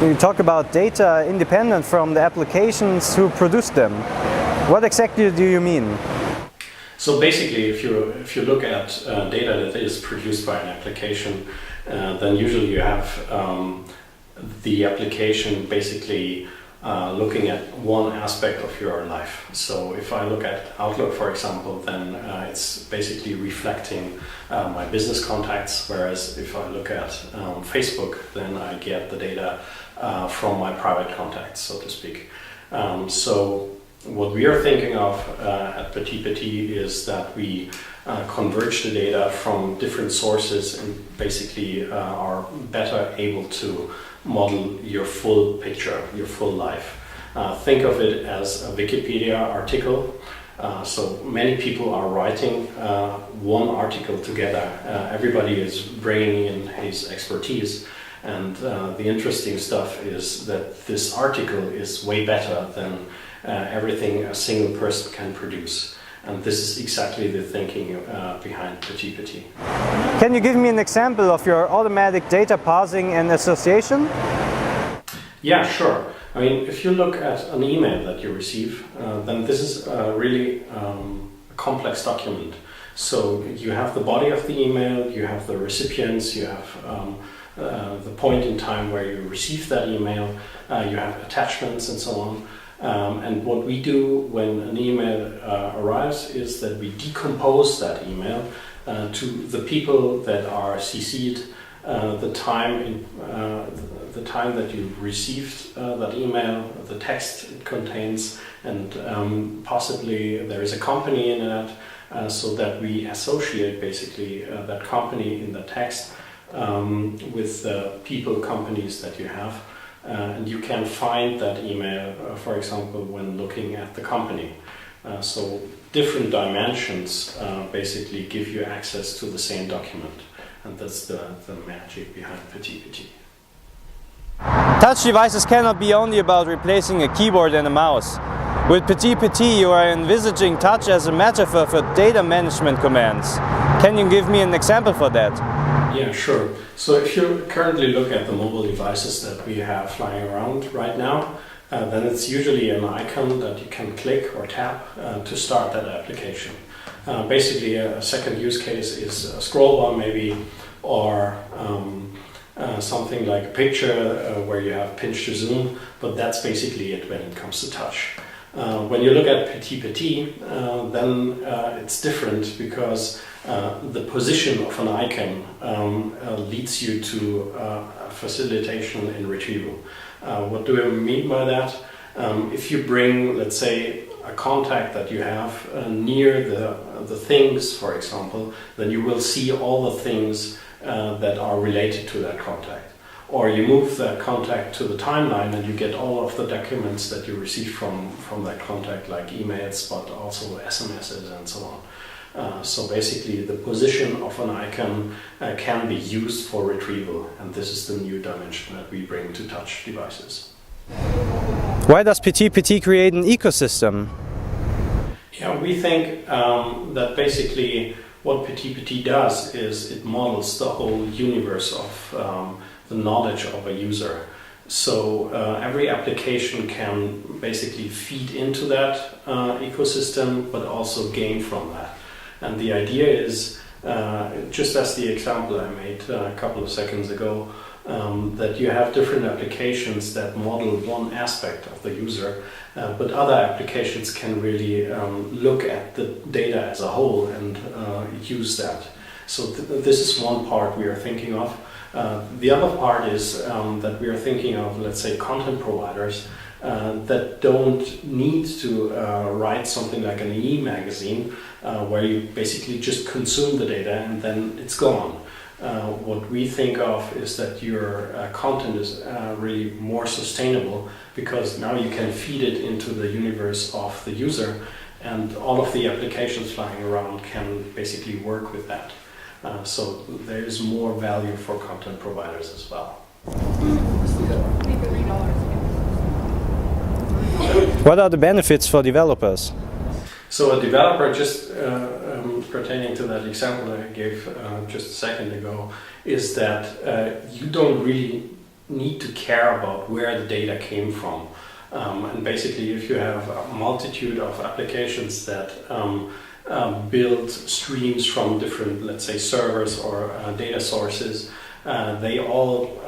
You talk about data independent from the applications who produce them. What exactly do you mean? So basically, if you look at data that is produced by an application, then usually you have the application basically looking at one aspect of your life. So if I look at Outlook, for example, then it's basically reflecting my business contacts, whereas if I look at Facebook, then I get the data from my private contacts, so to speak. So what we are thinking of at PTPT is that we converge the data from different sources and basically are better able to model your full picture, your full life. Think of it as a Wikipedia article. So many people are writing one article together. Everybody is bringing in his expertise. And the interesting stuff is that this article is way better than everything a single person can produce. And this is exactly the thinking behind PTPT. Can you give me an example of your automatic data parsing and association? Yeah, sure. I mean, if you look at an email that you receive, then this is really a complex document. So you have the body of the email, you have the recipients, you have the point in time where you receive that email, you have attachments and so on. And what we do when an email arrives is that we decompose that email to the people that are CC'd, the time that you received that email, the text it contains, and possibly there is a company in it, so that we associate basically that company in the text with the people, companies that you have. And you can find that email, for example, when looking at the company. So different dimensions basically give you access to the same document. And that's the magic behind PTPT. Touch devices cannot be only about replacing a keyboard and a mouse. With PTPT you are envisaging touch as a metaphor for data management commands. Can you give me an example for that? Yeah, sure. So if you currently look at the mobile devices that we have flying around right now, then it's usually an icon that you can click or tap to start that application. Basically, a second use case is a scroll bar maybe, or something like a picture where you have pinch to zoom, but that's basically it when it comes to touch. When you look at PTPT, then it's different because the position of an icon leads you to facilitation in retrieval. What do I mean by that? If you bring, let's say, a contact that you have near the things, for example, then you will see all the things that are related to that contact. Or you move that contact to the timeline and you get all of the documents that you receive from that contact, like emails, but also SMSs and so on. So basically the position of an icon can be used for retrieval, and this is the new dimension that we bring to touch devices. Why does PTPT create an ecosystem? Yeah, we think that basically what PTPT does is it models the whole universe of the knowledge of a user. So every application can basically feed into that ecosystem, but also gain from that. And the idea is, just as the example I made a couple of seconds ago, that you have different applications that model one aspect of the user, but other applications can really look at the data as a whole and use that. So this is one part we are thinking of. The other part is that we are thinking of, let's say, content providers that don't need to write something like an e-magazine where you basically just consume the data and then it's gone. What we think of is that your content is really more sustainable, because now you can feed it into the universe of the user, and all of the applications flying around can basically work with that. So there is more value for content providers as well. What are the benefits for developers? So a developer, just pertaining to that example I gave just a second ago, is that you don't really need to care about where the data came from. And basically, if you have a multitude of applications that build streams from different, let's say, servers or data sources, they all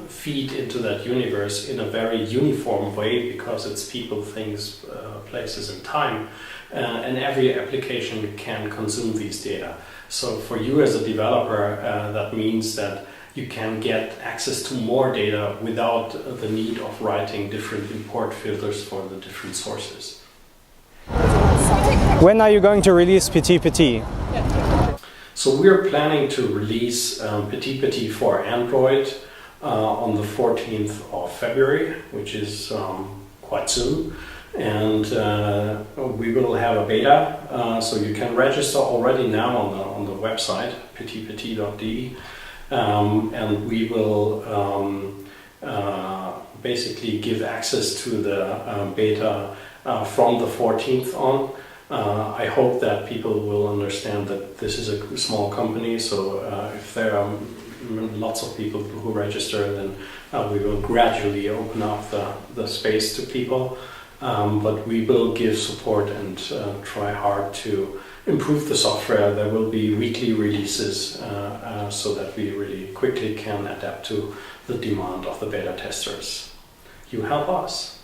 feed into that universe in a very uniform way because it's people, things, places, and time. And every application can consume these data. So for you as a developer, that means that you can get access to more data without the need of writing different import filters for the different sources. When are you going to release PTPT? So we're planning to release PTPT for Android on the 14th of February, which is quite soon. And we will have a beta, so you can register already now on the website, PTPT.de. And we will basically give access to the beta from the 14th on. I hope that people will understand that this is a small company, so if there are lots of people who register, then we will gradually open up the space to people. But we will give support and try hard to improve the software. There will be weekly releases so that we really quickly can adapt to the demand of the beta testers. You help us.